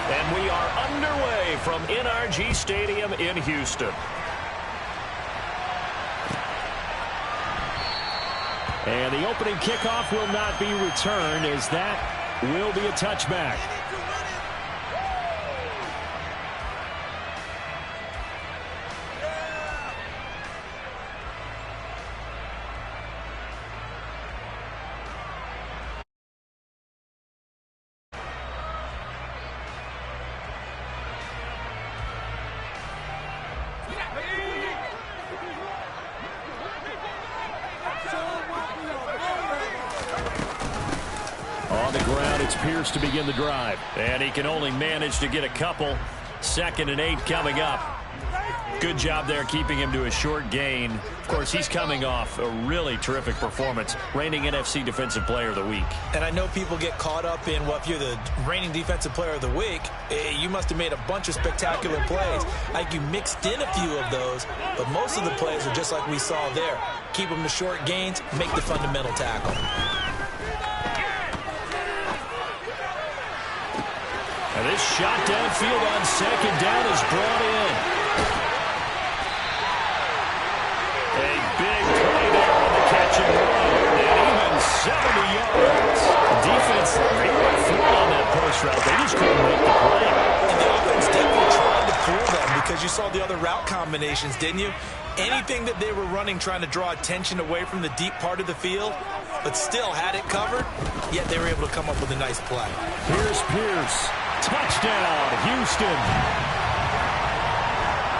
And we are underway from NRG Stadium in Houston. And the opening kickoff will not be returned, as that will be a touchback. On the ground, it's Pierce to begin the drive. And he can only manage to get a couple. 2nd and 8 coming up. Good job there keeping him to a short gain. Of course, he's coming off a really terrific performance, reigning NFC Defensive Player of the Week. And I know people get caught up in, well, if you're the reigning Defensive Player of the Week, you must have made a bunch of spectacular plays. Like you mixed in a few of those, but most of the plays are just like we saw there. Keep them to short gains, make the fundamental tackle. And this shot downfield on 2nd down is brought in. A big play there on the catch and run. And even 70 yards. The defense, they went through on that post route. They just couldn't make the play. And the offense definitely tried to fool them because you saw the other route combinations, didn't you? Anything that they were running trying to draw attention away from the deep part of the field, but still had it covered, yet they were able to come up with a nice play. Here's Pierce. Touchdown, Houston.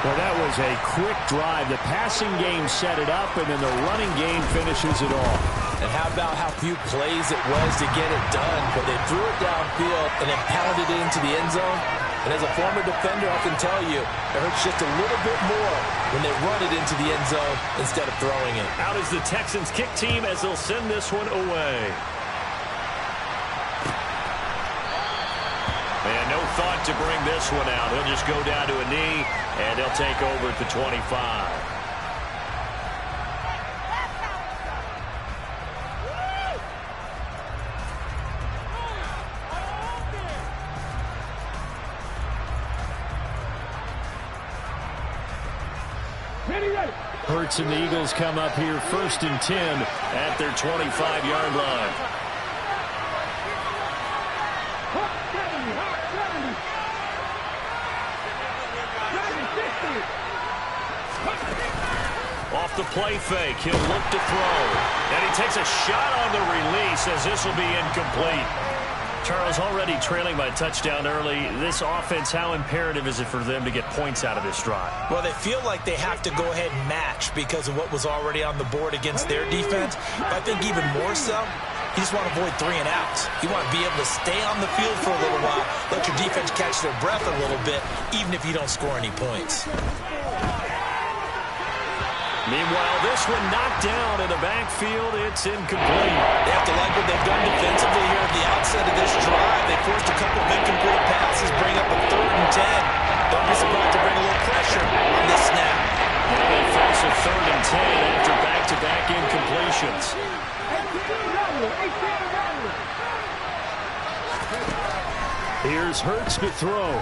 Well, that was a quick drive. The passing game set it up, and then the running game finishes it off. And how about how few plays it was to get it done, but they threw it downfield and then pounded it into the end zone. And as a former defender, I can tell you, it hurts just a little bit more when they run it into the end zone instead of throwing it. Out is the Texans kick team as they'll send this one away. And no thought to bring this one out. He'll just go down to a knee, and they'll take over at the 25. Hurts and the Eagles come up here 1st and 10 at their 25-yard line. Off the play fake, he'll look to throw. And he takes a shot on the release as this will be incomplete. Charles, already trailing by a touchdown early. This offense, how imperative is it for them to get points out of this drive? Well, they feel like they have to go ahead and match because of what was already on the board against their defense. But I think even more so, you just want to avoid 3 and outs. You want to be able to stay on the field for a little while, let your defense catch their breath a little bit, even if you don't score any points. Meanwhile, this one knocked down in the backfield. It's incomplete. They have to like what they've done defensively here at the outset of this drive. They forced a couple of incomplete passes, bring up a 3rd and 10. Don't be surprised to bring a little pressure on this snap. And they force a 3rd and 10 after back-to-back incompletions. Here's Hurts to throw.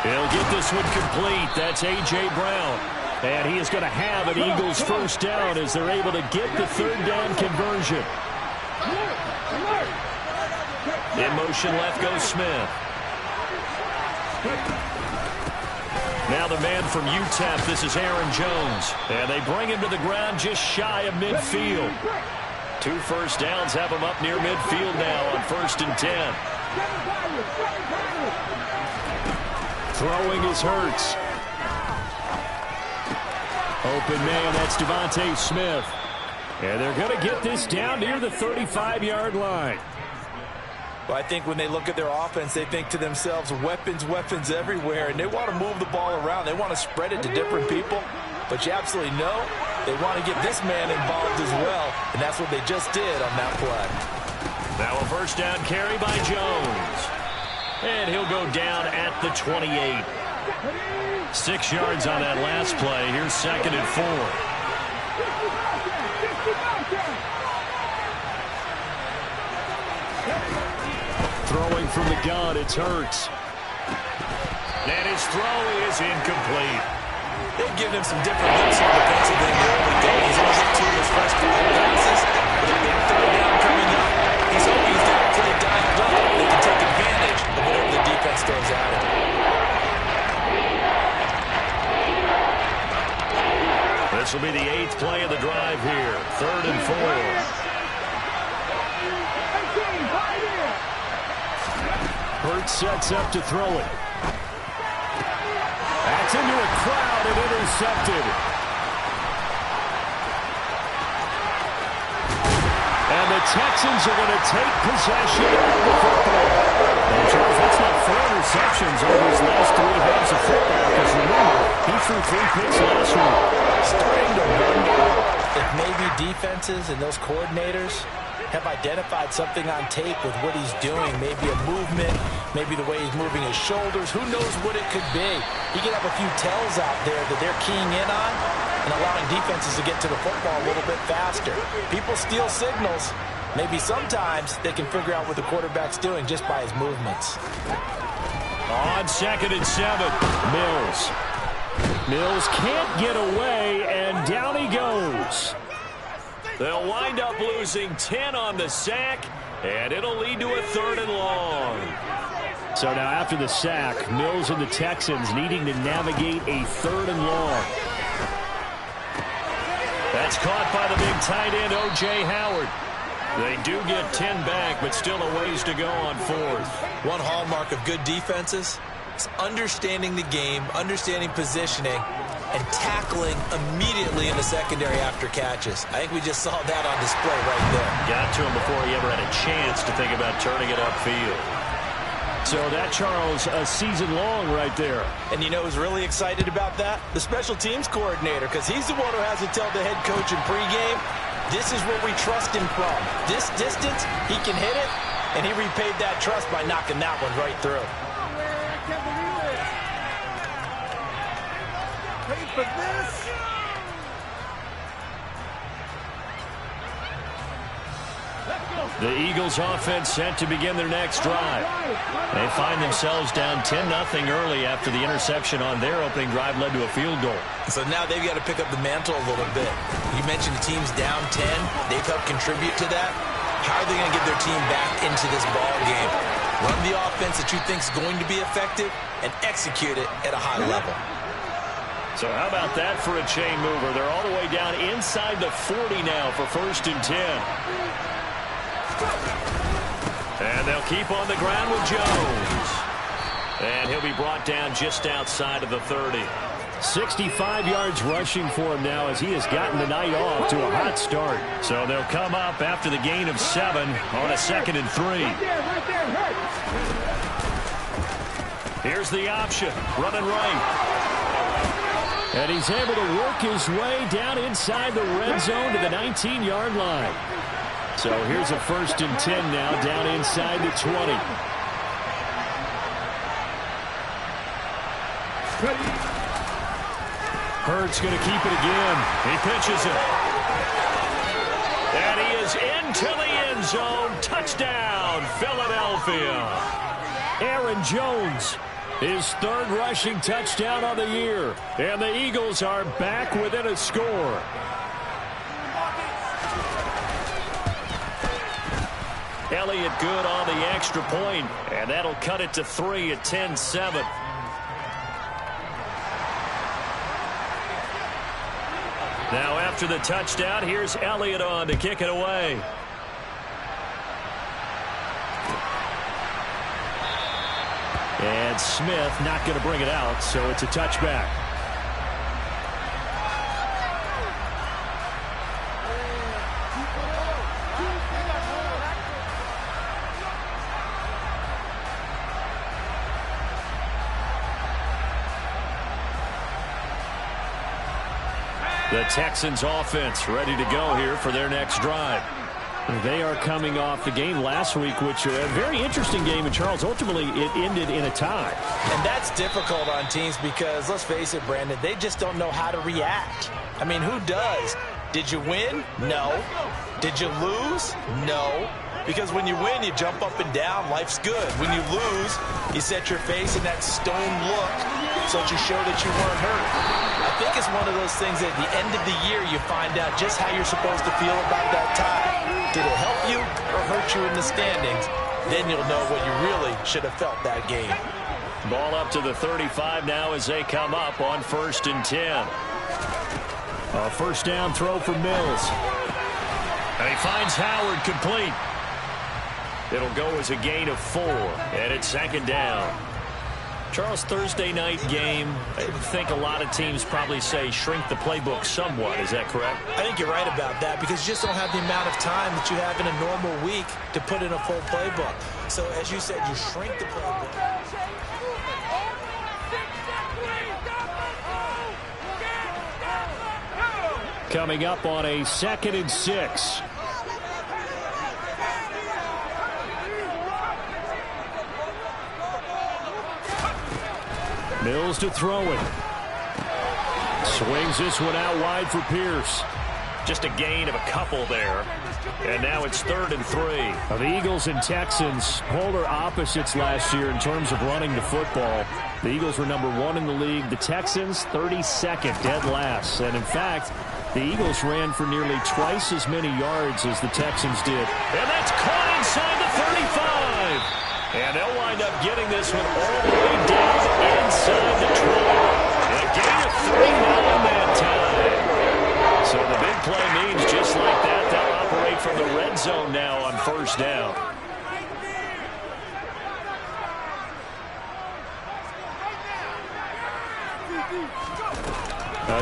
He'll get this one complete. That's A.J. Brown. And he is going to have an Eagles 1st down as they're able to get the 3rd down conversion. In motion left goes Smith. Now the man from UTEP, this is Aaron Jones. And they bring him to the ground just shy of midfield. 2 first downs have him up near midfield now on 1st and 10. Throwing is Hurts. Open man, that's Devontae Smith. And they're going to get this down near the 35-yard line. Well, I think when they look at their offense, they think to themselves, weapons, weapons everywhere. And they want to move the ball around. They want to spread it to different people. But you absolutely know they want to get this man involved as well. And that's what they just did on that play. Now a 1st down carry by Jones. And he'll go down at the 28. 6 yards on that last play. Here's 2nd and 4. Throwing from the gun, it's Hurts. And his throw is incomplete. They've given him some different looks here defensively in the early days. He's only hit 2 of his first 5 passes. With a big third down coming up, he's hoping he's got a play dialed up. They can take advantage of whatever the defense throws at him. This will be the 8th play of the drive here. 3rd and 4. Hurts sets up to throw it. That's into a crowd and intercepted. And the Texans are going to take possession of the football. And Charles, that's not 4 interceptions over his last 3 halves of football. Because remember, he threw 3 picks last week. Starting to wonder if maybe defenses and those coordinators have identified something on tape with what he's doing. Maybe a movement, maybe the way he's moving his shoulders. Who knows what it could be? He could have a few tells out there that they're keying in on and allowing defenses to get to the football a little bit faster. People steal signals. Maybe sometimes they can figure out what the quarterback's doing just by his movements. On 2nd and 7, Mills. Mills can't get away, and down he goes. They'll wind up losing 10 on the sack, and it'll lead to a 3rd and long. So now after the sack, Mills and the Texans needing to navigate a 3rd and long. That's caught by the big tight end, O.J. Howard. They do get 10 back, but still a ways to go on 4th. One hallmark of good defenses is understanding the game, understanding positioning, and tackling immediately in the secondary after catches. I think we just saw that on display right there. Got to him before he ever had a chance to think about turning it upfield. So that, Charles, a season long right there. And you know who's really excited about that? The special teams coordinator, because he's the one who has to tell the head coach in pregame, this is what we trust him from. This distance, he can hit it, and he repaid that trust by knocking that one right through. For this. The Eagles offense set to begin their next drive. They find themselves down 10-0 early after the interception on their opening drive led to a field goal. So now they've got to pick up the mantle a little bit. You mentioned the team's down 10. They've helped contribute to that. How are they going to get their team back into this ball game? Run the offense that you think is going to be effective and execute it at a high level. So how about that for a chain mover? They're all the way down inside the 40 now for 1st and 10. And they'll keep on the ground with Jones. And he'll be brought down just outside of the 30. 65 yards rushing for him now as he has gotten the night off to a hot start. So they'll come up after the gain of 7 on a 2nd and 3. Here's the option. Running right. And he's able to work his way down inside the red zone to the 19-yard line. So here's a 1st and 10 now down inside the 20. Hurts going to keep it again. He pitches it. And he is into the end zone. Touchdown, Philadelphia. Aaron Jones, his 3rd rushing touchdown on the year. And the Eagles are back within a score. Elliott good on the extra point, and that'll cut it to 3 at 10-7. Now after the touchdown, here's Elliott on to kick it away. And Smith not going to bring it out, so it's a touchback. The Texans offense ready to go here for their next drive. They are coming off the game last week, which was a very interesting game, and Charles, ultimately it ended in a tie. And that's difficult on teams because, let's face it, Brandon, they just don't know how to react. I mean, who does? Did you win? No. Did you lose? No. Because when you win, you jump up and down. Life's good. When you lose, you set your face in that stone look so that you show that you weren't hurt. I think it's one of those things that at the end of the year, you find out just how you're supposed to feel about that tie. Did it help you or hurt you in the standings? Then you'll know what you really should have felt that game. Ball up to the 35 now as they come up on 1st and 10. A first down throw for Mills. And he finds Howard complete. It'll go as a gain of 4, and it's 2nd down. Charles, Thursday night game, I think a lot of teams probably say shrink the playbook somewhat. Is that correct? I think you're right about that because you just don't have the amount of time that you have in a normal week to put in a full playbook. So, as you said, you shrink the playbook. Coming up on a 2nd and 6. Mills to throw it. Swings this one out wide for Pierce. Just a gain of a couple there. And now it's 3rd and 3. The Eagles and Texans, polar opposites last year in terms of running the football. The Eagles were number 1 in the league. The Texans, 32nd, dead last. And in fact, the Eagles ran for nearly twice as many yards as the Texans did. And that's caught inside the 35. And they'll wind up getting this one all the way down inside the 20. And a gain of 3 now in that time. So the big play means just like that, they'll operate from the red zone now on 1st down.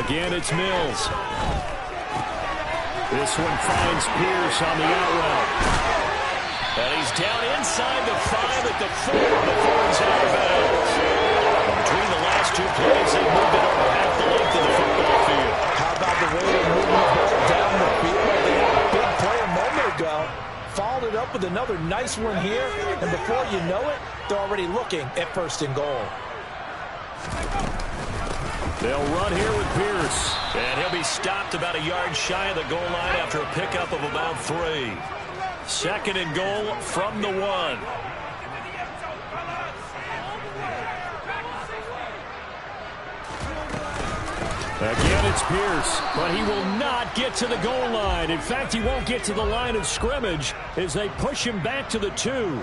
Again, it's Mills. This one finds Pierce on the out route. And he's down inside the 5 at the 4 before he's out of bounds. Between the last 2 plays, they moved it over half the length of the football field. How about the way they're moving the ball down the field? They had a big play a moment ago. Followed it up with another nice one here. And before you know it, they're already looking at 1st and goal. They'll run here with Pierce. And he'll be stopped about a yard shy of the goal line after a pickup of about 3. 2nd and goal from the 1. Again, it's Pierce, but he will not get to the goal line. In fact, he won't get to the line of scrimmage as they push him back to the 2.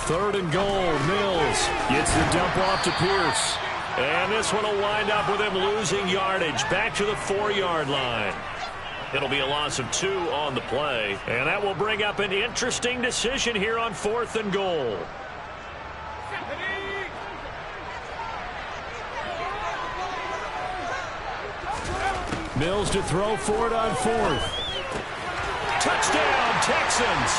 3rd and goal. Mills gets the dump off to Pierce. And this one will wind up with him losing yardage back to the 4-yard line. It'll be a loss of 2 on the play. And that will bring up an interesting decision here on 4th and goal. Mills to throw for it on 4th. Touchdown, Texans.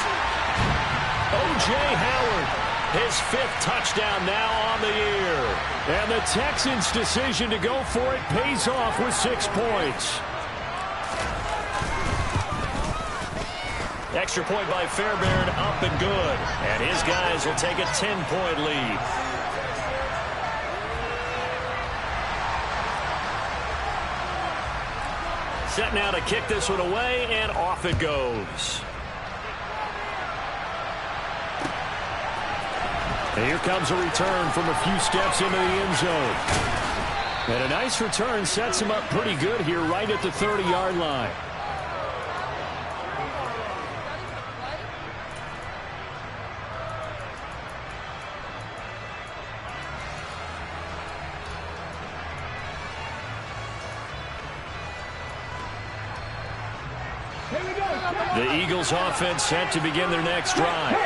O.J. Howard, his 5th touchdown now on the year. And the Texans' decision to go for it pays off with 6 points. Extra point by Fairbairn, up and good. And his guys will take a 10-point lead. Set now to kick this one away, and off it goes. And here comes a return from a few steps into the end zone. And a nice return sets him up pretty good here right at the 30-yard line. The Eagles offense set to begin their next drive.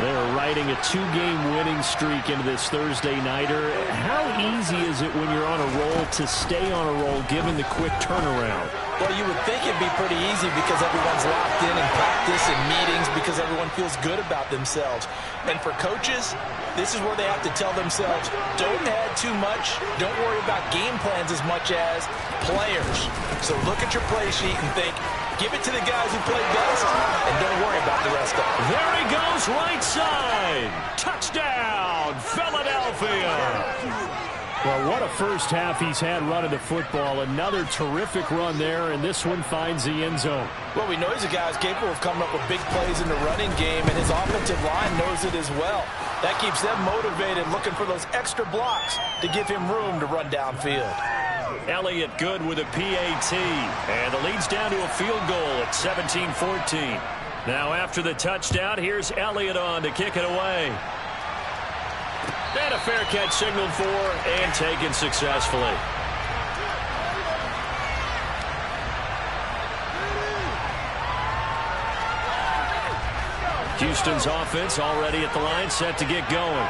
They're riding a 2-game winning streak into this Thursday nighter. How easy is it when you're on a roll to stay on a roll given the quick turnaround? Well, you would think it'd be pretty easy because everyone's locked in practice and meetings because everyone feels good about themselves. And for coaches, this is where they have to tell themselves, don't add too much. Don't worry about game plans as much as players. So look at your play sheet and think, give it to the guys who play best, and don't worry about the rest of them. There he goes, right side. Touchdown, Philadelphia. Well, what a first half he's had running the football. Another terrific run there, and this one finds the end zone. Well, we know he's a guy who's capable of coming up with big plays in the running game, and his offensive line knows it as well. That keeps them motivated, looking for those extra blocks to give him room to run downfield. Elliott good with a PAT, and the lead's down to a field goal at 17-14. Now after the touchdown, here's Elliott on to kick it away. And a fair catch signaled for and taken successfully. Houston's offense already at the line, set to get going.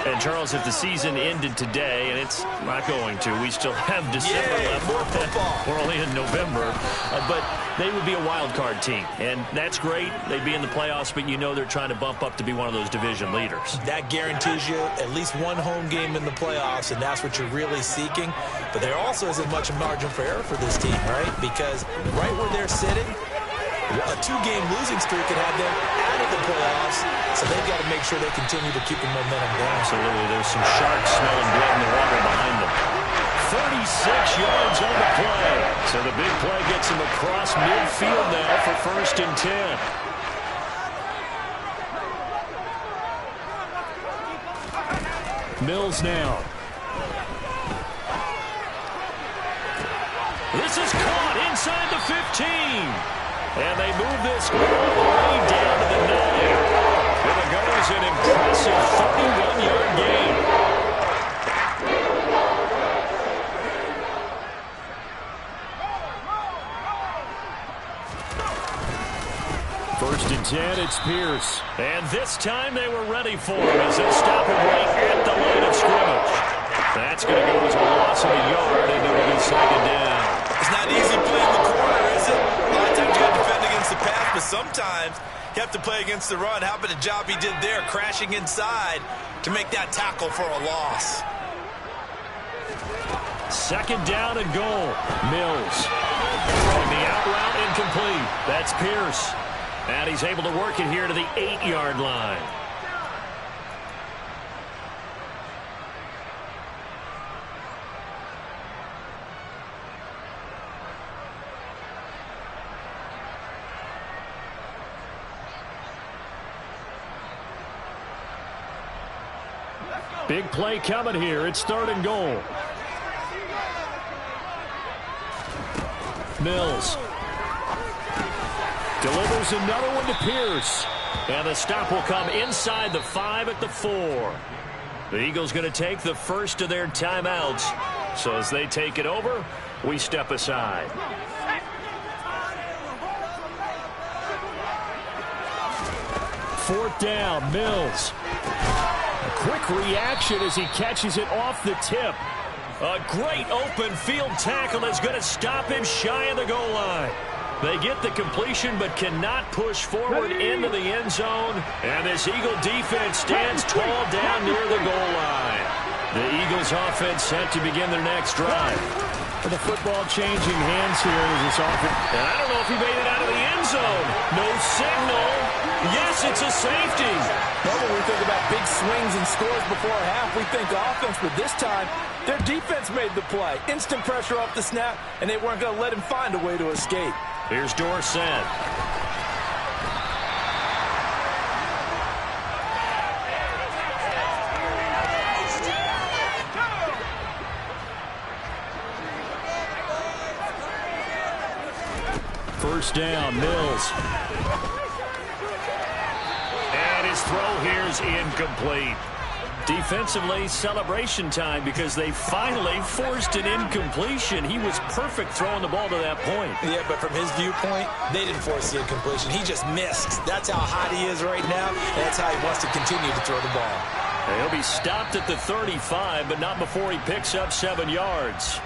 And, Charles, if the season ended today, and it's not going to, we still have December left. More football. We're only in November. But they would be a wild card team, and that's great. They'd be in the playoffs, but you know they're trying to bump up to be one of those division leaders. That guarantees you at least one home game in the playoffs, and that's what you're really seeking. But there also isn't much margin for error for this team, right? Because right where they're sitting, a two-game losing streak could have them out of the playoffs, so they've got to make sure they continue to keep the momentum going. Absolutely. There's some sharks smelling blood in the water behind them. 36 yards on the play. So the big play gets him across midfield now for 1st and 10. Mills now. This is caught inside the 15. And they move this all the way down to the 9. And it goes an impressive 31-yard gain. First and 10, it's Pierce. And this time they were ready for him as they stop him right at the line of scrimmage. That's going to go as a loss of a yard, and it will be 2nd down. It's not easy playing the corner, is it? A lot of times you have to defend against the pass, but sometimes you have to play against the run. How about the job he did there, crashing inside to make that tackle for a loss? 2nd down and goal. Mills. Throwing the out route incomplete. That's Pierce. And he's able to work it here to the 8-yard line. Big play coming here. It's 3rd and goal. Mills delivers another one to Pierce. And the stop will come inside the 5 at the 4. The Eagles going to take the first of their timeouts. So as they take it over, we step aside. Fourth down, Mills. A quick reaction as he catches it off the tip. A great open field tackle is going to stop him shy of the goal line. They get the completion but cannot push forward into the end zone. And this Eagle defense stands tall down near the goal line. The Eagles offense set to begin their next drive. For the football changing hands here as this offense. And I don't know if he made it out of the end zone. No signal. Yes, it's a safety. Well, when we think about big swings and scores before a half, we think offense, but this time, their defense made the play. Instant pressure off the snap, and they weren't going to let him find a way to escape. Here's Dorsett. First down, Mills. And his throw here's incomplete. Defensively, celebration time because they finally forced an incompletion. He was perfect throwing the ball to that point. Yeah, but from his viewpoint, they didn't force the incompletion. He just missed. That's how hot he is right now, and that's how he wants to continue to throw the ball. And he'll be stopped at the 35, but not before he picks up 7 yards.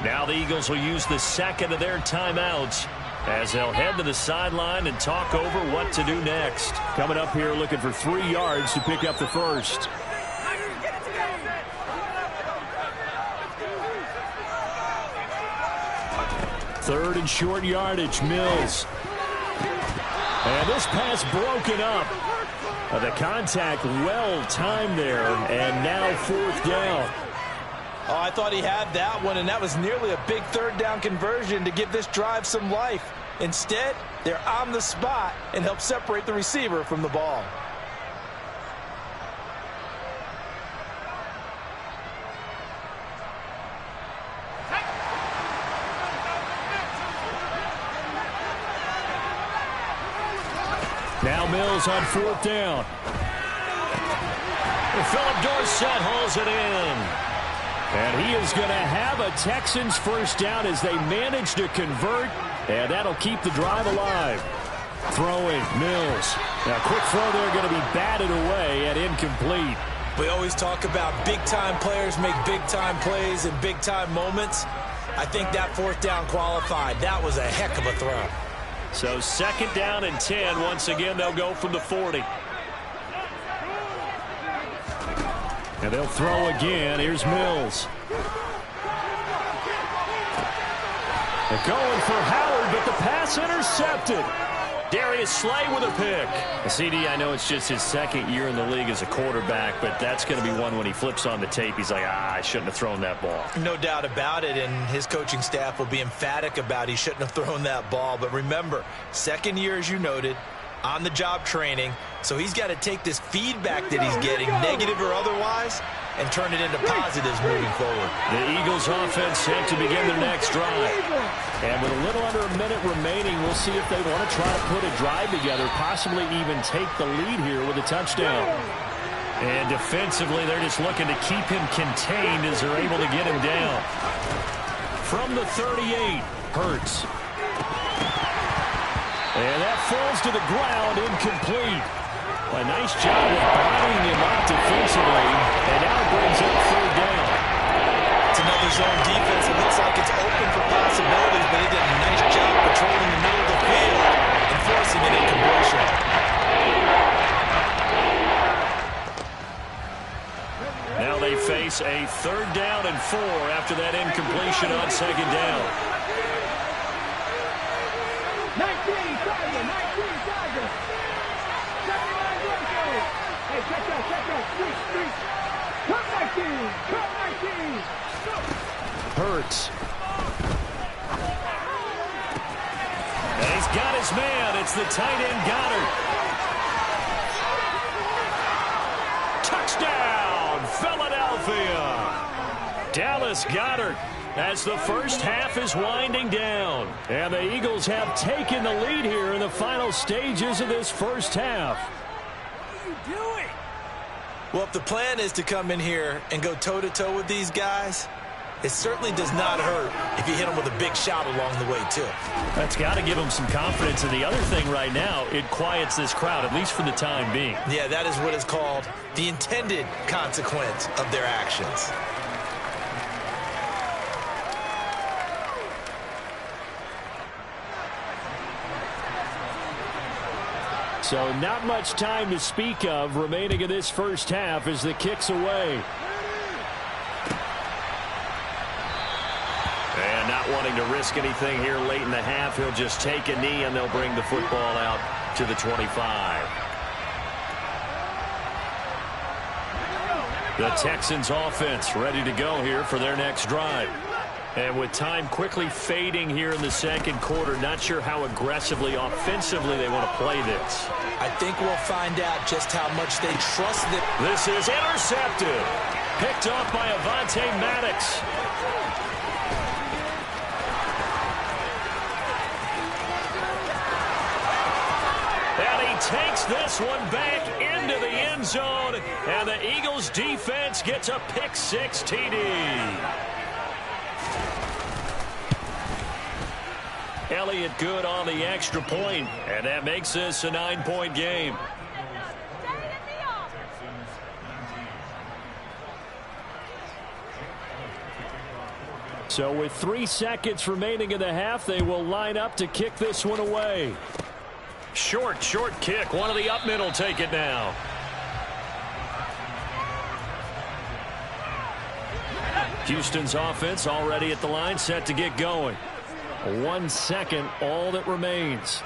Now the Eagles will use the second of their timeouts as they'll head to the sideline and talk over what to do next. Coming up here looking for 3 yards to pick up the first. Third and short yardage, Mills. And this pass broken up. The contact well timed there, and now 4th down. Oh, I thought he had that one, and that was nearly a big third down conversion to give this drive some life. Instead, they're on the spot and help separate the receiver from the ball. Now Mills on fourth down. Philip Dorsett hauls it in. And he is going to have a Texans first down as they manage to convert. And that'll keep the drive alive. Throwing, Mills. Now, quick throw there going to be batted away and incomplete. We always talk about big-time players make big-time plays in big-time moments. I think that fourth down qualified. That was a heck of a throw. So second down and 10. Once again, they'll go from the 40. And they'll throw again. Here's Mills. They're going for Howard, but the pass intercepted. Darius Slay with a pick. CD, I know it's just his second year in the league as a quarterback, but that's going to be one when he flips on the tape. He's like, I shouldn't have thrown that ball. No doubt about it, and his coaching staff will be emphatic about he shouldn't have thrown that ball. But remember, second year, as you noted, on-the-job training, so he's got to take this feedback that he's getting, negative or otherwise, and turn it into positives moving forward. The Eagles offense set to begin their next drive. And with a little under a minute remaining, we'll see if they want to try to put a drive together, possibly even take the lead here with a touchdown. And defensively, they're just looking to keep him contained as they're able to get him down. From the 38, Hurts. And that falls to the ground, incomplete. A nice job of bottling him up defensively, and now it brings up third down. It's another zone defense. It looks like it's open for possibilities, but he did a nice job patrolling the middle of the field and forcing an incompletion. Now they face a third down and 4 after that incompletion on second down. 19 Tiger. 79 Bronco. Hey, check out. Street. Come 19. Hurts. And he's got his man. It's the tight end Goddard. Touchdown, Philadelphia. Dallas Goedert as the first half is winding down. And the Eagles have taken the lead here in the final stages of this first half. What are you doing? Well, if the plan is to come in here and go toe-to-toe with these guys, it certainly does not hurt if you hit them with a big shot along the way, too. That's got to give them some confidence. And the other thing right now, it quiets this crowd, at least for the time being. Yeah, that is what is called the intended consequence of their actions. So not much time to speak of remaining in this first half as the kick's away. And not wanting to risk anything here late in the half, he'll just take a knee and they'll bring the football out to the 25. The Texans offense ready to go here for their next drive. And with time quickly fading here in the second quarter, not sure how aggressively, offensively they want to play this. I think we'll find out just how much they trust them. This is intercepted. Picked off by Avonte Maddox. And he takes this one back into the end zone. And the Eagles defense gets a pick-6 TD. Elliott good on the extra point, and that makes this a 9-point game. So with 3 seconds remaining in the half, they will line up to kick this one away. Short kick. One of the up middle take it now. Houston's offense already at the line, set to get going. 1 second, all that remains.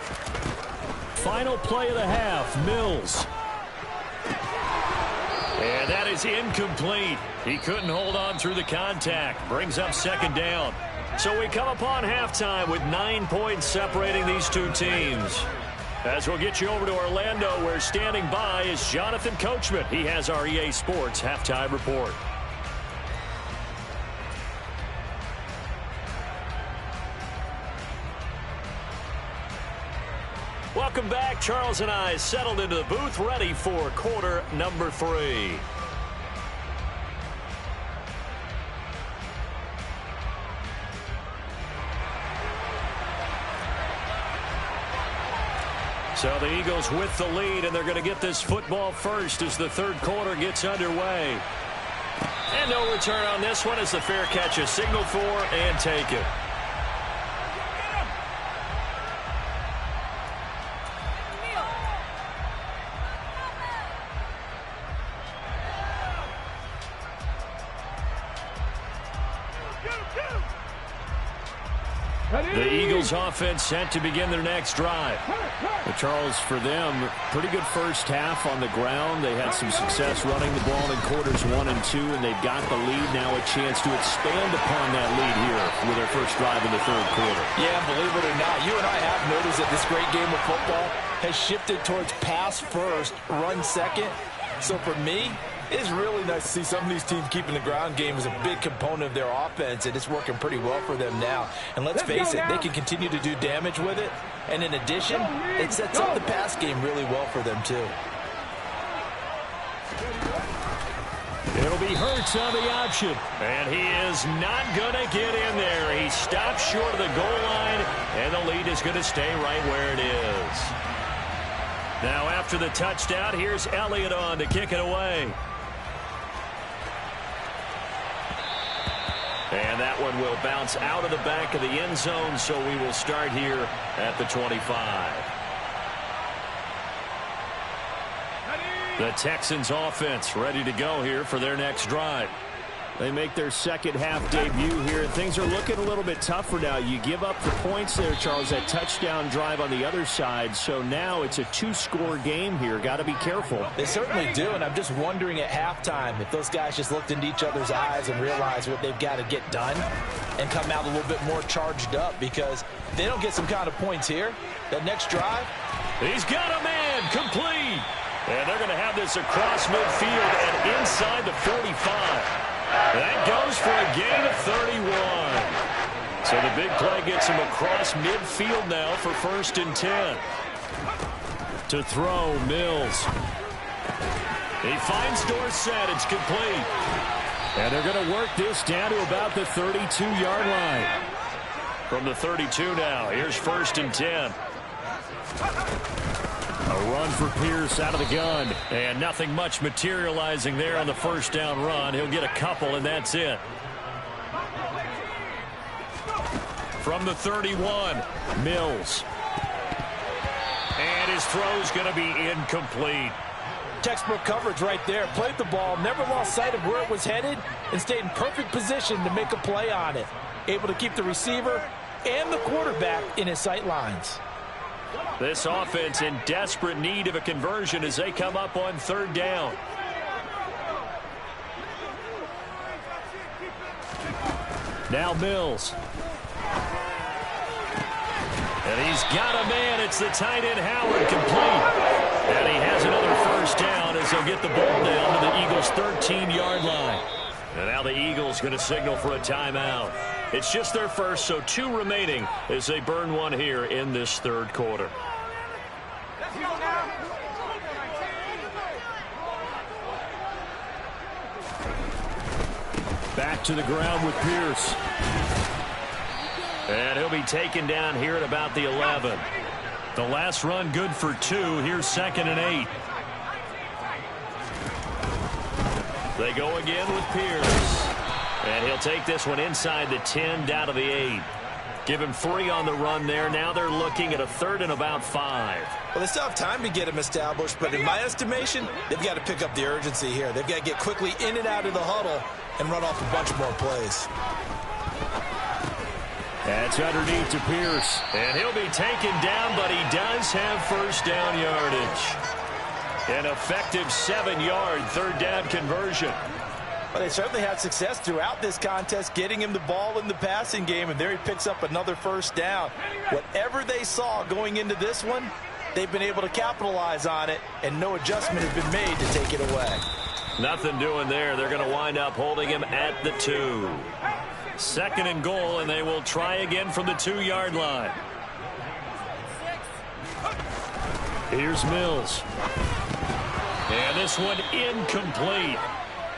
Final play of the half, Mills. And that is incomplete. He couldn't hold on through the contact. Brings up second down. So we come upon halftime with 9 points separating these two teams. As we'll get you over to Orlando, where standing by is Jonathan Coachman. He has our EA Sports halftime report. Welcome back. Charles and I settled into the booth, ready for quarter number 3. So the Eagles with the lead, and they're going to get this football first as the third quarter gets underway. And no return on this one as the fair catch is signaled for and taken. The Eagles offense set to begin their next drive. But Charles, for them, pretty good first half on the ground. They had some success running the ball in quarters 1 and 2, and they've got the lead now, a chance to expand upon that lead here with their first drive in the third quarter. Yeah, believe it or not, you and I have noticed that this great game of football has shifted towards pass first, run second. So for me, it's really nice to see some of these teams keeping the ground game as a big component of their offense, and it's working pretty well for them now. And let's face it, they can continue to do damage with it. And in addition, it sets up the pass game really well for them, too. It'll be Hurts on the option. And he is not going to get in there. He stops short of the goal line, and the lead is going to stay right where it is. Now after the touchdown, here's Elliott on to kick it away. And that one will bounce out of the back of the end zone, so we will start here at the 25. The Texans offense ready to go here for their next drive. They make their second half debut here. Things are looking a little bit tougher now. You give up the points there, Charles, that touchdown drive on the other side. So now it's a 2-score game here. Got to be careful. They certainly do, and I'm just wondering at halftime if those guys just looked into each other's eyes and realized what they've got to get done and come out a little bit more charged up, because if they don't get some kind of points here, that next drive. He's got a man complete. And they're going to have this across midfield and inside the 45. That goes for a gain of 31. So the big play gets him across midfield now for 1st and 10. To throw, Mills. He finds Dorsett. It's complete. And they're going to work this down to about the 32-yard line. From the 32 now, here's 1st and 10. A run for Pierce out of the gun. And nothing much materializing there on the first down run. He'll get a couple, and that's it. From the 31, Mills. And his throw's going to be incomplete. Textbook coverage right there. Played the ball, never lost sight of where it was headed, and stayed in perfect position to make a play on it. Able to keep the receiver and the quarterback in his sight lines. This offense in desperate need of a conversion as they come up on 3rd down. Now Mills. And he's got a man. It's the tight end Howard, complete. And he has another 1st down as they'll get the ball down to the Eagles' 13-yard line. And now the Eagles going to signal for a timeout. It's just their first, so 2 remaining as they burn one here in this third quarter. Back to the ground with Pierce. And he'll be taken down here at about the 11. The last run good for 2. Here's 2nd and 8. They go again with Pierce. And he'll take this one inside the 10 down to the 8. Give him 3 on the run there. Now they're looking at a 3rd and about 5. Well, they still have time to get him established, but in my estimation, they've got to pick up the urgency here. They've got to get quickly in and out of the huddle and run off a bunch more plays. That's underneath to Pierce. And he'll be taken down, but he does have 1st down yardage. An effective 7-yard third down conversion. Well, they certainly had success throughout this contest, getting him the ball in the passing game, and there he picks up another first down. Whatever they saw going into this one, they've been able to capitalize on it, and no adjustment has been made to take it away. Nothing doing there. They're going to wind up holding him at the 2. 2nd and goal, and they will try again from the 2-yard line. Here's Mills. And this one incomplete.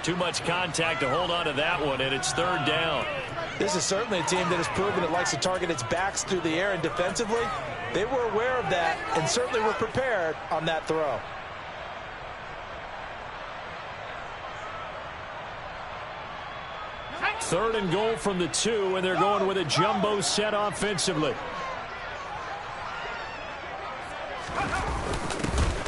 Too much contact to hold on to that one, and it's 3rd down. This is certainly a team that has proven it likes to target its backs through the air, and defensively, they were aware of that and certainly were prepared on that throw. Third and goal from the 2, and they're going with a jumbo set offensively.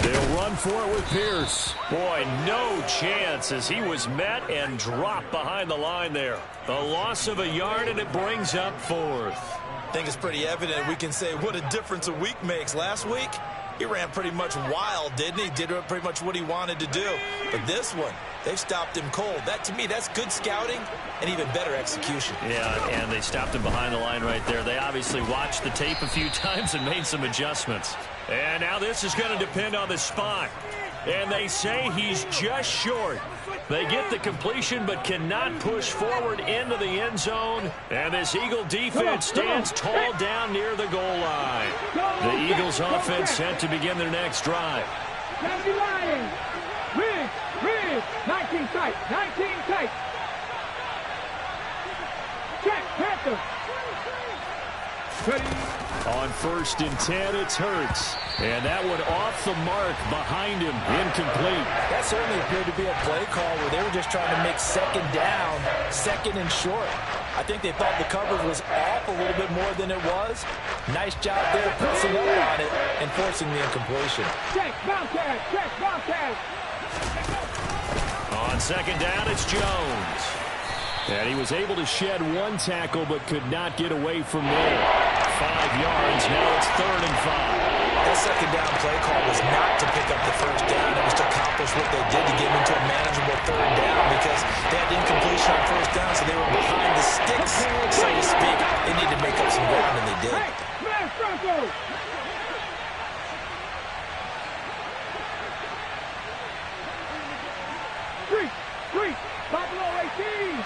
They'll run for it with Pierce. Boy, no chance as he was met and dropped behind the line there. A loss of a yard, and it brings up 4th. I think it's pretty evident. We can say what a difference a week makes. Last week, he ran pretty much wild, didn't he? Did pretty much what he wanted to do. But this one, they've stopped him cold. That, to me, that's good scouting and even better execution. Yeah, and they stopped him behind the line right there. They obviously watched the tape a few times and made some adjustments. And now this is going to depend on the spot. And they say he's just short. They get the completion but cannot push forward into the end zone. And this Eagle defense stands tall down near the goal line. The Eagles offense set to begin their next drive. 19 tight, 19 tight. Check, Panther. On 1st and 10, it's Hurts. And that one off the mark behind him, incomplete. That certainly appeared to be a play call where they were just trying to make 2nd down, 2nd and short. I think they thought the coverage was off a little bit more than it was. Nice job there pressing up on it and forcing the incompletion. Check, bounce pass, check, bounce pass. On 2nd down, it's Jones. And he was able to shed 1 tackle but could not get away from there. 5 yards, now it's 3rd and 5. That 2nd down play call was not to pick up the 1st down. It was to accomplish what they did to get into a manageable 3rd down because they had incompletion on 1st down, so they were behind the sticks, so to speak. They needed to make up some ground, and they did. Hey, smash Broncos. Street, Buffalo 18.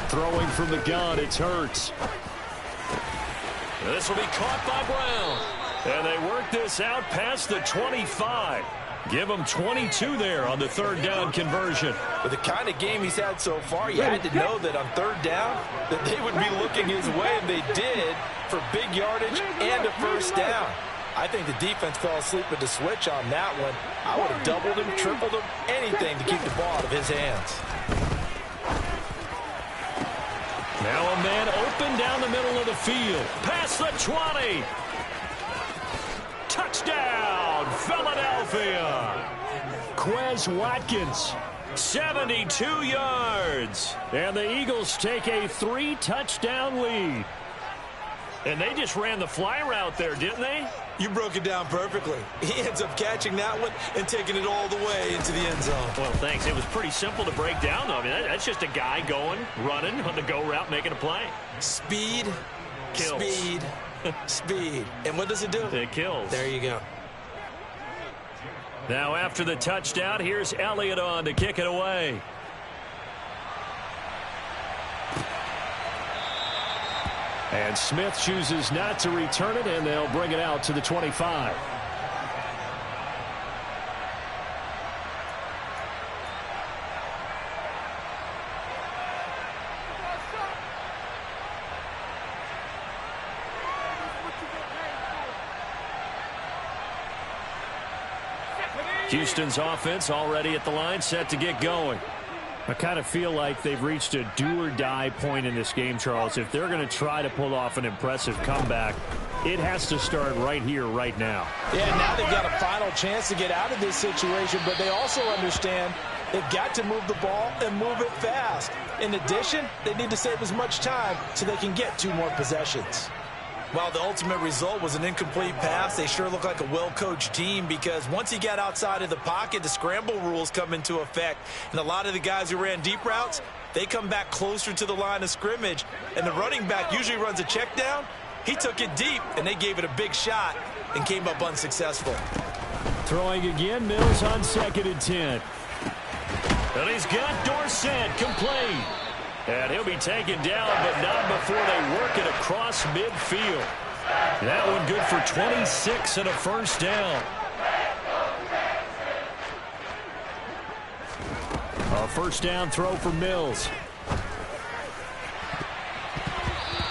Throwing from the gun, it's Hurts. This will be caught by Brown. And they work this out past the 25. Give him 22 there on the 3rd down conversion. With the kind of game he's had so far, you had to know that on 3rd down that they would be looking his way, and they did for big yardage and a 1st down. I think the defense fell asleep with the switch on that one. I would have doubled him, tripled him, anything to keep the ball out of his hands. Now a man open down the middle of the field. Past the 20. Touchdown, Philadelphia. Quez Watkins. 72 yards. And the Eagles take a 3-touchdown lead. And they just ran the fly route there, didn't they? You broke it down perfectly. He ends up catching that one and taking it all the way into the end zone. Well, thanks. It was pretty simple to break down, though. I mean, that's just a guy going, running on the go route, making a play. Speed, Kills. speed, speed. And what does it do? It kills. There you go. Now, after the touchdown, here's Elliott on to kick it away. And Smith chooses not to return it, and they'll bring it out to the 25. Houston's offense already at the line, set to get going. I kind of feel like they've reached a do-or-die point in this game, Charles. If they're going to try to pull off an impressive comeback, it has to start right here, right now. Yeah, now they've got a final chance to get out of this situation, but they also understand they've got to move the ball and move it fast. In addition, they need to save as much time so they can get 2 more possessions. Well, the ultimate result was an incomplete pass. They sure look like a well-coached team because once he got outside of the pocket, the scramble rules come into effect. And a lot of the guys who ran deep routes, they come back closer to the line of scrimmage. And the running back usually runs a check down. He took it deep, and they gave it a big shot and came up unsuccessful. Throwing again, Mills on 2nd and 10. And he's got Dorsett complete. And he'll be taken down, but not before they work it across midfield. That one good for 26 and a first down. A first down throw for Mills.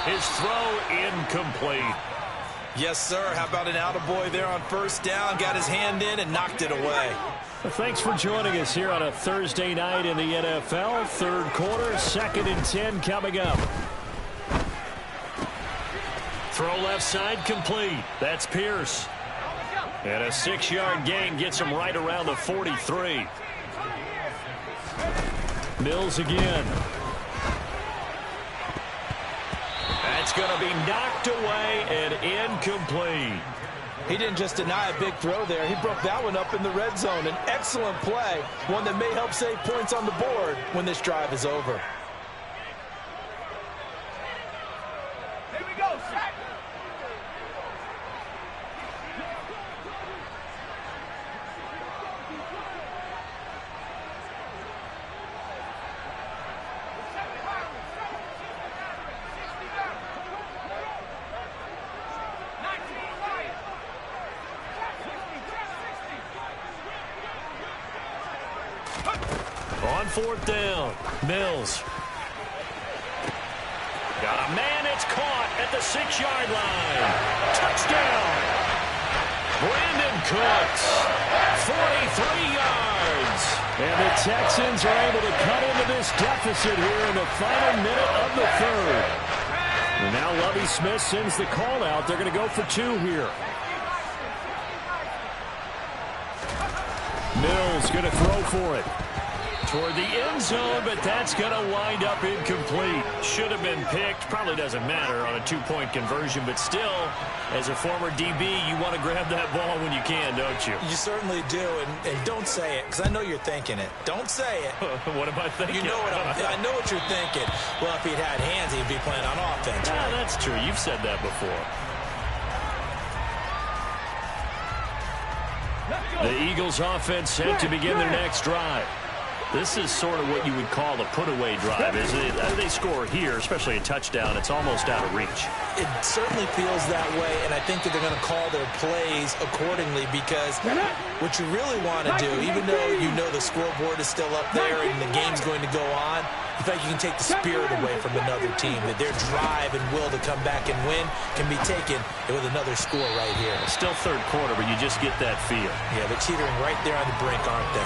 His throw incomplete. Yes, sir. How about an attaboy there on first down? Got his hand in and knocked it away. Well, thanks for joining us here on a Thursday night in the NFL. Third quarter, 2nd and 10 coming up. Throw left side complete. That's Pierce. And a 6-yard gain gets him right around the 43. Mills again. That's going to be knocked away and incomplete. He didn't just deny a big throw there. He broke that one up in the red zone. An excellent play, one that may help save points on the board when this drive is over. Here we go, sack. On 4th down, Mills. Got a man, it's caught at the 6-yard line. Touchdown! Brandon Cooks, 43 yards. And the Texans are able to cut into this deficit here in the final minute of the third. And now Lovie Smith sends the call out. They're going to go for 2 here. Mills going to throw for it. Toward the end zone, but that's going to wind up incomplete. Should have been picked. Probably doesn't matter on a 2-point conversion, but still, as a former DB, you want to grab that ball when you can, don't you? You certainly do, and don't say it, because I know you're thinking it. Don't say it. What am I thinking? You know what I know what you're thinking. Well, if he'd had hands, he'd be playing on offense. Ah, that's true. You've said that before. The Eagles offense set to begin their next drive. This is sort of what you would call a put-away drive, isn't it? They score here, especially a touchdown. It's almost out of reach. It certainly feels that way, and I think that they're going to call their plays accordingly because what you really want to do, even though you know the scoreboard is still up there and the game's going to go on, you feel like you can take the spirit away from another team, that their drive and will to come back and win can be taken with another score right here. Still third quarter, but you just get that feel. Yeah, they're teetering right there on the brink, aren't they?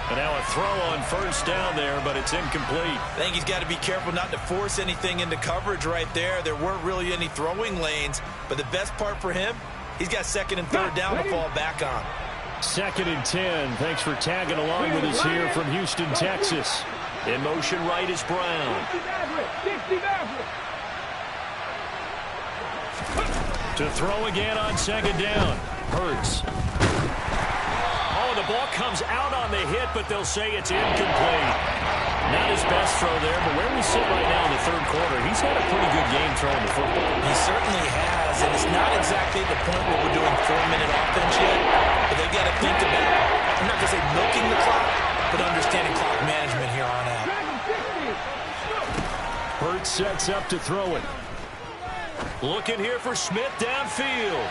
And now a throw on first down there, but it's incomplete. I think he's got to be careful not to force anything into coverage right there. There weren't really any throwing lanes, but the best part for him, he's got 2nd and 3rd down to fall back on. 2nd and 10. Thanks for tagging along with us here from Houston, Texas. In motion right is Brown. To throw again on 2nd down. Hurts. The ball comes out on the hit, but they'll say it's incomplete. Not his best throw there, but where we sit right now in the third quarter, he's had a pretty good game throwing the football. He certainly has, and it's not exactly the point where we're doing 4-minute offense yet, but they've got to think about, I'm not going to say milking the clock, but understanding clock management here on out. Hurts sets up to throw it. Looking here for Smith downfield.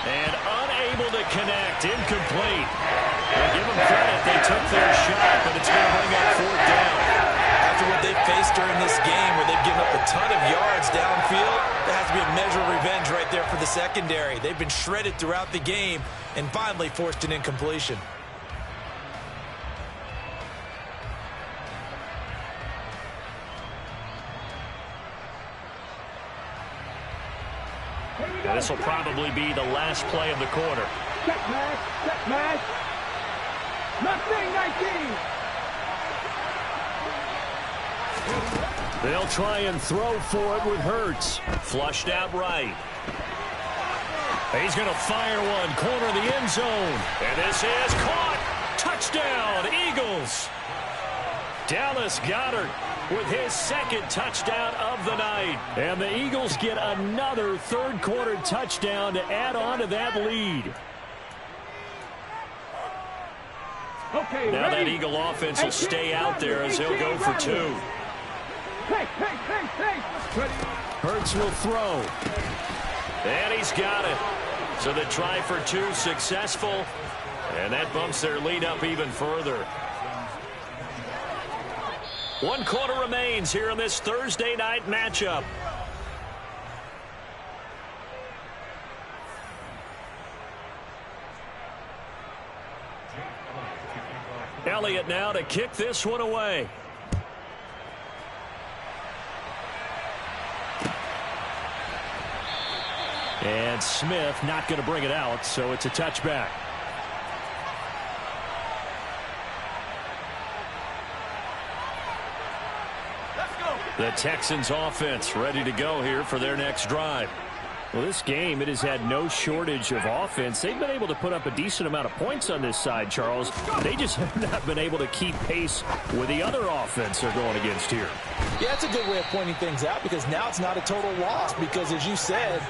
And unable to connect. Incomplete. Well, give them credit. They took their shot, but it's going to bring up 4th down. After what they've faced during this game where they've given up a ton of yards downfield, there has to be a measure of revenge right there for the secondary. They've been shredded throughout the game and finally forced an incompletion. This will probably be the last play of the quarter. Check match, check match. Mustang 19. They'll try and throw for it with Hurts. Flushed out right. He's going to fire one, corner of the end zone. And this is caught. Touchdown, Eagles. Dallas Goedert with his second touchdown of the night. And the Eagles get another third-quarter touchdown to add on to that lead. Okay, now ready? that Eagle offense will stay out there as they'll go for two. Hey. Hurts will throw. And he's got it. So the try for two successful. And that bumps their lead up even further. 1 quarter remains here in this Thursday night matchup. Elliott now to kick this one away. And Smith not going to bring it out, so it's a touchback. The Texans offense ready to go here for their next drive. Well, this game, it has had no shortage of offense. They've been able to put up a decent amount of points on this side, Charles. They just have not been able to keep pace with the other offense they're going against here. Yeah, that's a good way of pointing things out because now it's not a total loss because, as you said,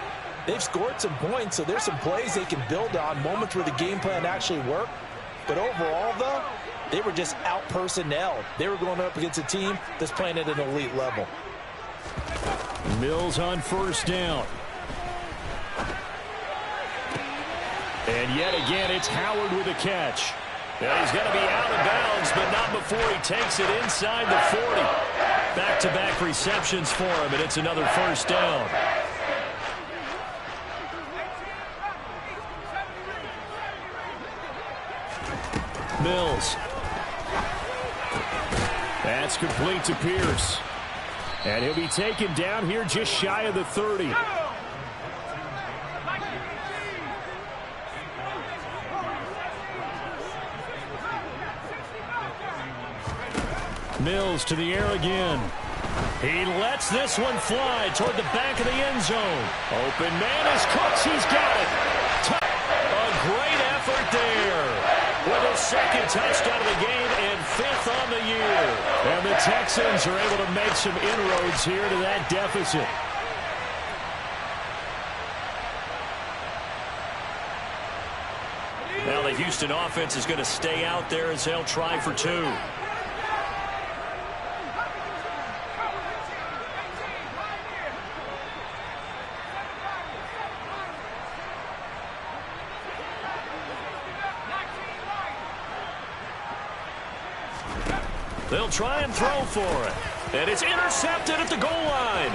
they've scored some points, so there's some plays they can build on, moments where the game plan actually worked. But overall, though, they were just out-personnel. They were going up against a team that's playing at an elite level. Mills on first down. And yet again, it's Howard with a catch. Yeah, he's going to be out of bounds, but not before he takes it inside the 40. Back-to-back receptions for him, and it's another first down. Mills. That's complete to Pierce. And he'll be taken down here just shy of the 30. Mills to the air again. He lets this one fly toward the back of the end zone. Open man is Cooks. He's got it. A great effort there. With his second touchdown of the game and 5th on the year. And the Texans are able to make some inroads here to that deficit. Now the Houston offense is going to stay out there as they'll try for two. They'll try and throw for it. And it's intercepted at the goal line.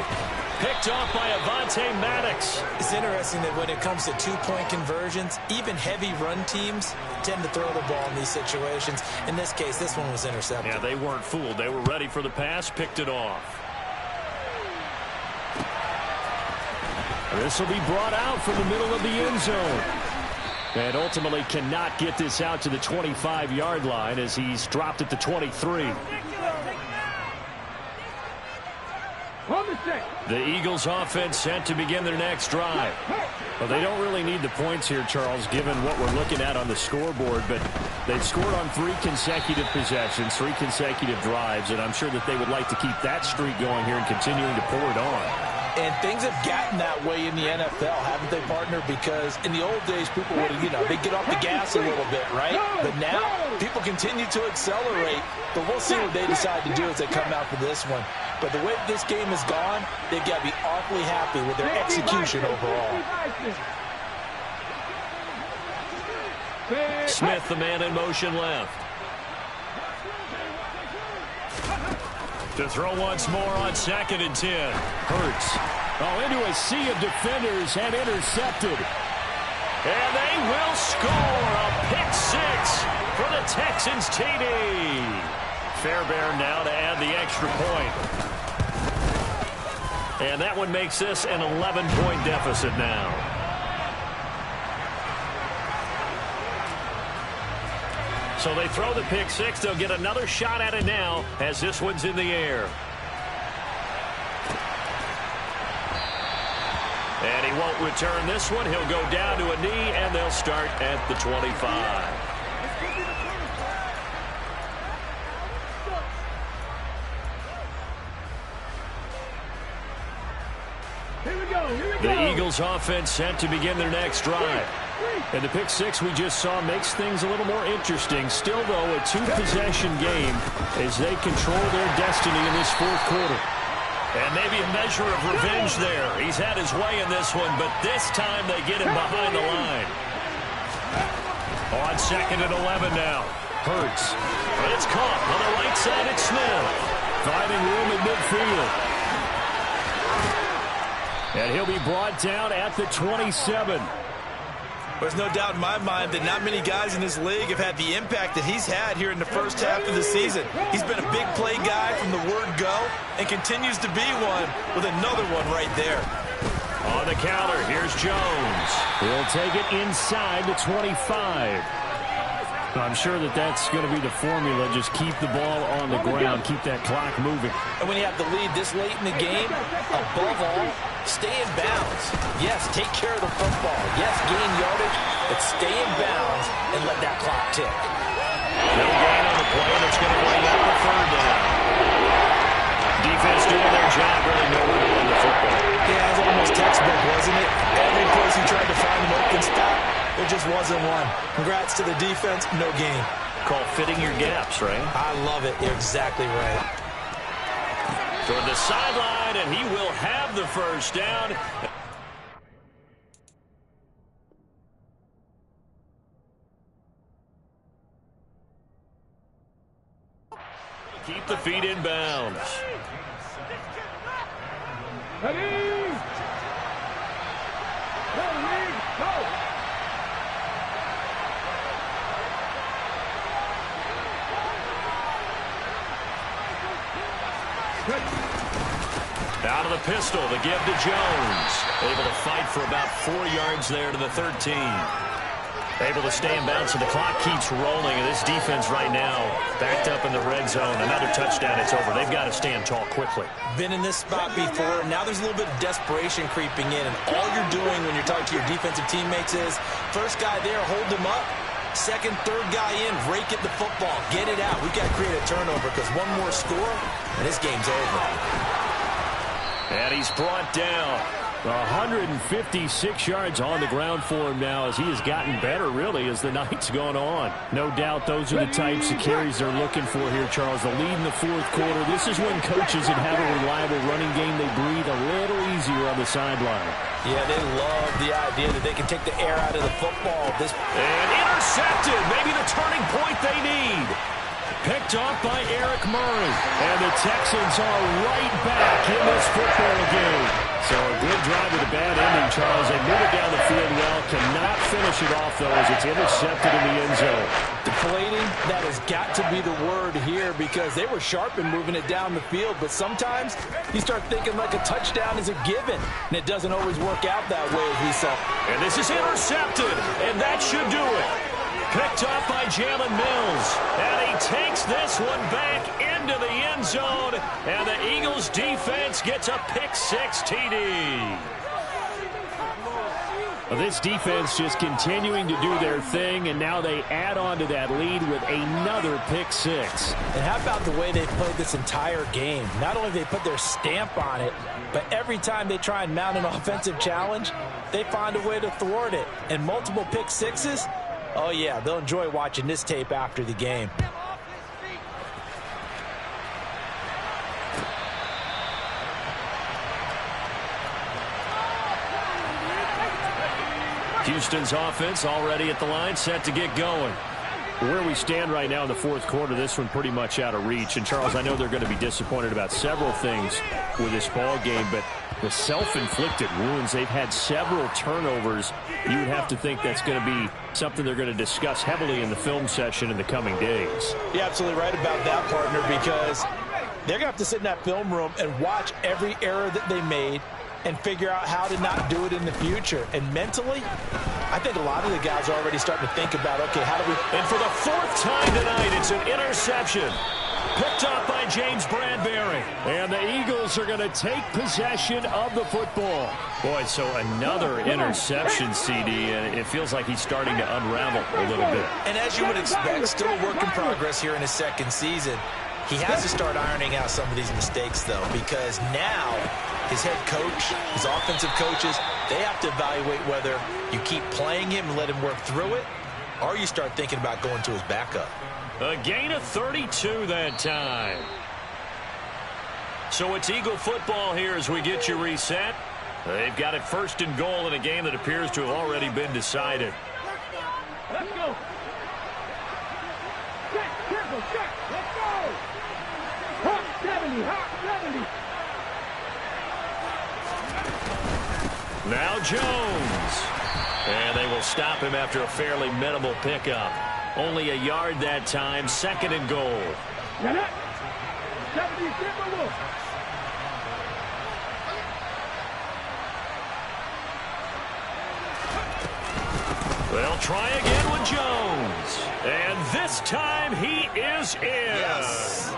Picked off by Avonte Maddox. It's interesting that when it comes to two-point conversions, even heavy run teams tend to throw the ball in these situations. In this case, this one was intercepted. Yeah, they weren't fooled. They were ready for the pass, picked it off. This will be brought out from the middle of the end zone. And ultimately cannot get this out to the 25-yard line as he's dropped at the 23. The Eagles offense set to begin their next drive. Well, they don't really need the points here, Charles, given what we're looking at on the scoreboard, but they've scored on 3 consecutive possessions, 3 consecutive drives, and I'm sure that they would like to keep that streak going here and continuing to pull it on. And things have gotten that way in the NFL, haven't they, partner? Because in the old days, people would, they get off the gas a little bit, right? But now, people continue to accelerate. But we'll see what they decide to do as they come out for this one. But the way this game has gone, they've got to be awfully happy with their execution overall. Smith, the man in motion left. To throw once more on 2nd and 10. Hurts. Oh, into a sea of defenders and intercepted. And they will score a pick 6 for the Texans TD. Fairbairn now to add the extra point. And that one makes this an 11-point deficit now. So they throw the pick 6. They'll get another shot at it now as this one's in the air. And he won't return this one. He'll go down to a knee, and they'll start at the 25. The Eagles offense set to begin their next drive. And the pick six we just saw makes things a little more interesting. Still, though, a two-possession game as they control their destiny in this fourth quarter. And maybe a measure of revenge there. He's had his way in this one, but this time they get him behind the line. On 2nd and 11 now. Hurts. But it's caught on the right side at Smith. Finding room at midfield. And he'll be brought down at the 27. There's no doubt in my mind that not many guys in this league have had the impact that he's had here in the first half of the season. He's been a big play guy from the word go and continues to be one with another one right there. On the counter, here's Jones. He'll take it inside the 25. I'm sure that that's going to be the formula. Just keep the ball on the ground, keep that clock moving. And when you have the lead this late in the game, above all, stay in bounds. Yes, take care of the football. Yes, gain yardage, but stay in bounds and let that clock tick. No gain on the play, and it's going to bring up the third down. Defense doing their job, really nowhere to run the football. Yeah, it was almost textbook, wasn't it? Every place he tried to find an open spot, there just wasn't one. Congrats to the defense, no gain. Called fitting your gaps, right? I love it. You're exactly right. Toward the sideline, and he will have the first down. Keep the feet in bounds. Ready? Go! Out of the pistol, the give to Jones. Able to fight for about 4 yards there to the 13. Able to stay in bounds, and the clock keeps rolling. And this defense right now backed up in the red zone. Another touchdown, it's over. They've got to stand tall quickly. Been in this spot before. Now there's a little bit of desperation creeping in. And all you're doing when you're talking to your defensive teammates is, first guy there, hold him up. Second, third guy in, rake at the football. Get it out. We've got to create a turnover because one more score, and this game's over. And he's brought down. 156 yards on the ground for him now as he has gotten better, really, as the night's gone on. No doubt those are the types of carries they're looking for here, Charles. The lead in the fourth quarter. This is when coaches that have a reliable running game, they breathe a little easier on the sideline. Yeah, they love the idea that they can take the air out of the football. And intercepted. Maybe the turning point they need. Picked off by Eric Murray. And the Texans are right back in this football game. So a good drive with a bad ending, Charles. They move it down the field well. Cannot finish it off, though, as it's intercepted in the end zone. Deflating, that has got to be the word here because they were sharp in moving it down the field. But sometimes you start thinking like a touchdown is a given. And it doesn't always work out that way, as we saw. And this is intercepted. And that should do it. Picked off by Jalen Mills. And he takes this one back into the end zone. And the Eagles defense gets a pick-6 TD. Well, this defense just continuing to do their thing, and now they add on to that lead with another pick-6. And how about the way they played this entire game? Not only they put their stamp on it, but every time they try and mount an offensive challenge, they find a way to thwart it. And multiple pick-6s, oh, yeah, they'll enjoy watching this tape after the game. Houston's offense already at the line, set to get going. Where we stand right now in the fourth quarter, this one pretty much out of reach. And, Charles, I know they're going to be disappointed about several things with this ball game, but the self-inflicted wounds, they've had several turnovers. You would have to think that's going to be something they're going to discuss heavily in the film session in the coming days. You're absolutely right about that, partner, because they're going to have to sit in that film room and watch every error that they made and figure out how to not do it in the future. And mentally, I think a lot of the guys are already starting to think about, okay, how do we... And for the fourth time tonight, it's an interception. Picked up by James Bradbury. And the Eagles are going to take possession of the football. Boy, so another interception, CD, and it feels like he's starting to unravel a little bit. And as you would expect, still a work in progress here in his second season. He has to start ironing out some of these mistakes, though, because now his head coach, his offensive coaches, they have to evaluate whether you keep playing him and let him work through it, or you start thinking about going to his backup. A gain of 32 that time. So it's Eagle football here as we get you reset. They've got it 1st and goal in a game that appears to have already been decided. Let's go. Check, careful, check. Let's go. Hot 70, hot 70. Now Jones. And they will stop him after a fairly minimal pickup. Only a yard that time, 2nd and goal. Now that 70 Timberwolves. They'll try again with Jones. And this time he is in. Yes.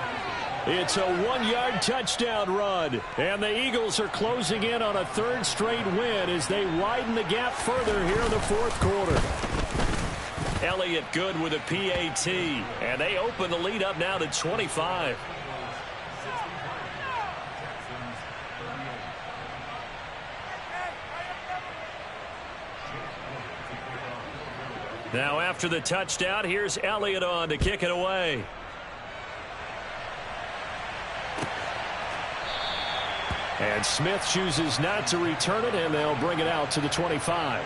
It's a 1-yard touchdown run. And the Eagles are closing in on a 3rd straight win as they widen the gap further here in the 4th quarter. Elliott good with a PAT. And they open the lead up now to 25. Now after the touchdown, here's Elliott on to kick it away. And Smith chooses not to return it, and they'll bring it out to the 25.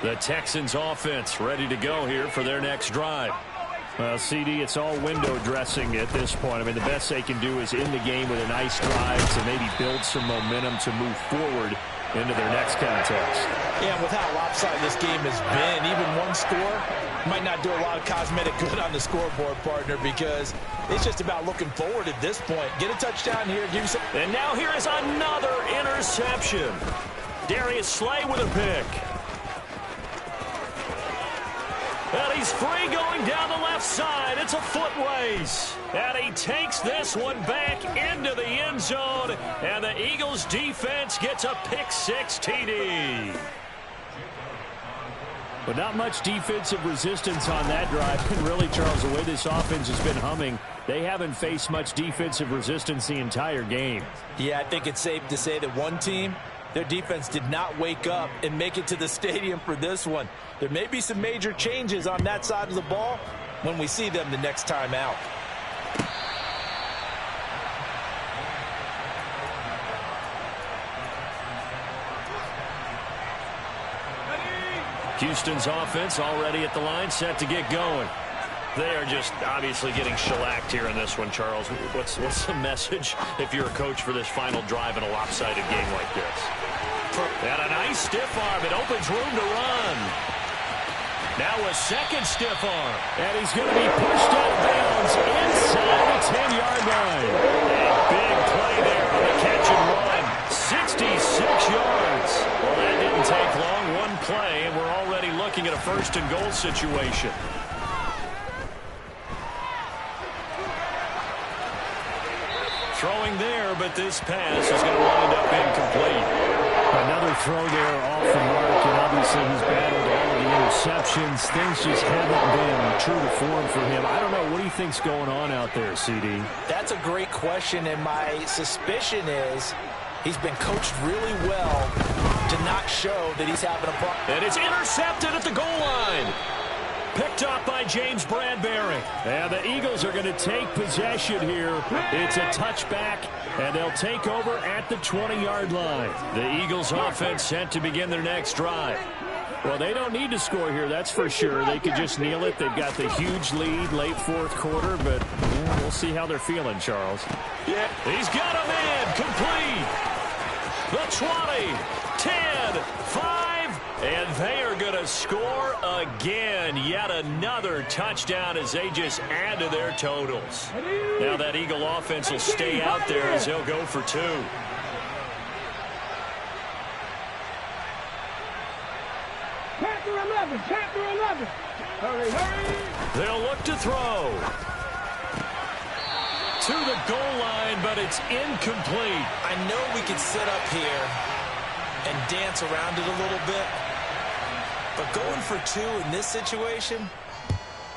The Texans offense ready to go here for their next drive. Well, CD, it's all window dressing at this point. I mean, the best they can do is in the game with a nice drive to maybe build some momentum to move forward into their next contest. Yeah, with how lopsided this game has been, even one score might not do a lot of cosmetic good on the scoreboard, partner, because it's just about looking forward at this point. Get a touchdown here. Give you some. And now here is another interception. Darius Slay with a pick. And he's free going down the left side. It's a foot race. And he takes this one back into the end zone. And the Eagles defense gets a pick-6 TD. But not much defensive resistance on that drive. And really, Charles, the way this offense has been humming, they haven't faced much defensive resistance the entire game. Yeah, I think it's safe to say that one team, their defense did not wake up and make it to the stadium for this one. There may be some major changes on that side of the ball when we see them the next time out. Houston's offense already at the line, set to get going. They are just obviously getting shellacked here in this one, Charles. What's the message if you're a coach for this final drive in a lopsided game like this? And a nice stiff arm. It opens room to run. Now a second stiff arm. And he's going to be pushed out of bounds inside the 10-yard line. A big play there on the catch and run. 66 yards. Well, that didn't take long. One play, and we're already looking at a 1st and goal situation. Throwing there, but this pass is going to wind up incomplete. Another throw there off the mark, and obviously he's battled all of the interceptions. Things just haven't been true to form for him. I don't know. What do you think's going on out there, CD? That's a great question, and my suspicion is he's been coached really well to not show that he's having a problem. And it's intercepted at the goal line. Picked up by James Bradbury. And the Eagles are going to take possession here. It's a touchback, and they'll take over at the 20-yard line. The Eagles offense set to begin their next drive. Well, they don't need to score here, that's for sure. They could just kneel it. They've got the huge lead late 4th quarter, but we'll see how they're feeling, Charles. Yeah, he's got him in. Complete. The 20, 10, 5, and they are going to to score again. Yet another touchdown as they just add to their totals. Now that Eagle offense will stay out there as they'll go for 2. Chapter 11. Hurry, hurry. They'll look to throw. To the goal line, but it's incomplete. I know we could sit up here and dance around it a little bit, but going for 2 in this situation,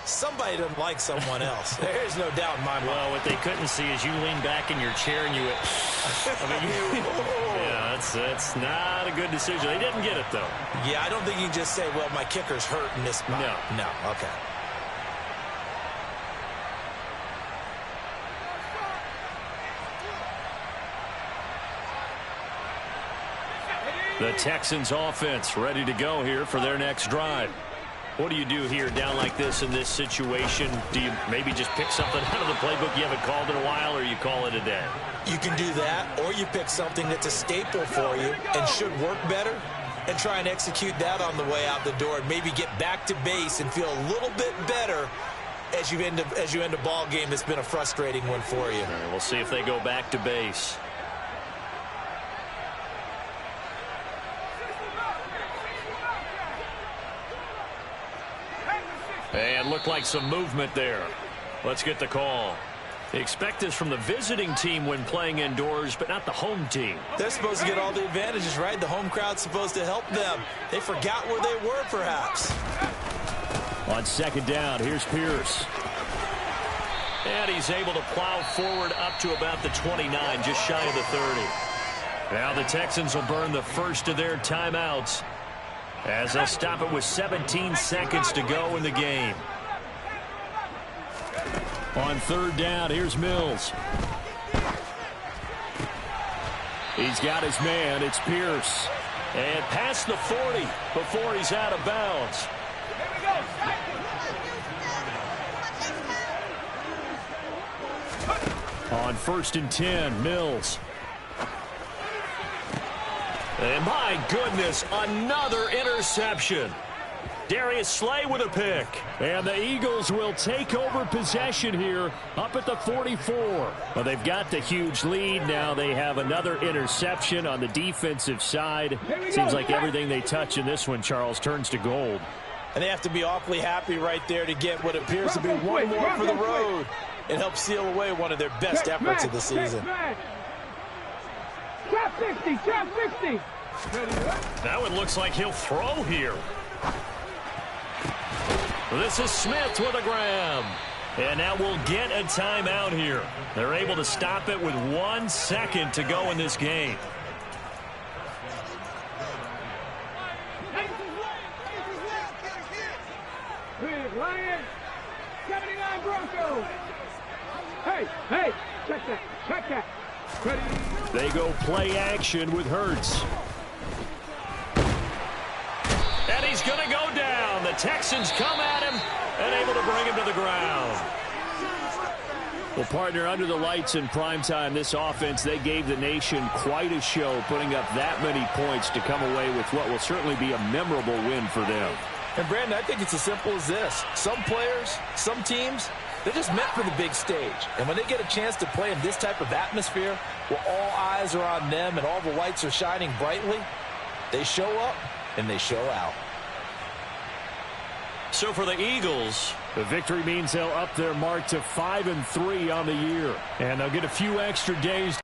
somebody doesn't like someone else. There's no doubt in my mind. Well, what they couldn't see is you lean back in your chair and you went, yeah, that's not a good decision. They didn't get it, though. Yeah, I don't think you can just say, well, my kicker's hurt in this spot. No, okay. The Texans offense ready to go here for their next drive. What do you do here down like this in this situation? Do you maybe just pick something out of the playbook you haven't called in a while, or you call it a day? You can do that, or you pick something that's a staple for you and should work better and try and execute that on the way out the door and maybe get back to base and feel a little bit better as you end a ball game that's been a frustrating one for you. All right, we'll see if they go back to base. And looked like some movement there. Let's get the call. They expect this from the visiting team when playing indoors, but not the home team. They're supposed to get all the advantages, right? The home crowd's supposed to help them. They forgot where they were, perhaps. On second down, here's Pierce. And he's able to plow forward up to about the 29, just shy of the 30. Now the Texans will burn the first of their timeouts as they'll stop it with 17 seconds to go in the game. On third down, here's Mills. He's got his man. It's Pierce. And past the 40 before he's out of bounds. On 1st and 10, Mills. And my goodness, another interception. Darius Slay with a pick. And the Eagles will take over possession here up at the 44. Well, they've got the huge lead. Now they have another interception on the defensive side. Seems like everything they touch in this one, Charles, turns to gold. And they have to be awfully happy right there to get what appears to be one more for the road and help seal away one of their best efforts of the season. Drop 60, drop 60. That one looks like he'll throw here. This is Smith with a grab. And now we'll get a timeout here. They're able to stop it with 1 second to go in this game. Lions, 79 Broncos. Hey, check that. Ready. They go play action with Hurts. And he's going to go down. The Texans come at him and able to bring him to the ground. Well, partner, under the lights in primetime, this offense, they gave the nation quite a show, putting up that many points to come away with what will certainly be a memorable win for them. And, Brandon, I think it's as simple as this. Some players, some teams, they're just meant for the big stage. And when they get a chance to play in this type of atmosphere where all eyes are on them and all the lights are shining brightly, they show up and they show out. So for the Eagles, the victory means they'll up their mark to 5-3 on the year. And they'll get a few extra days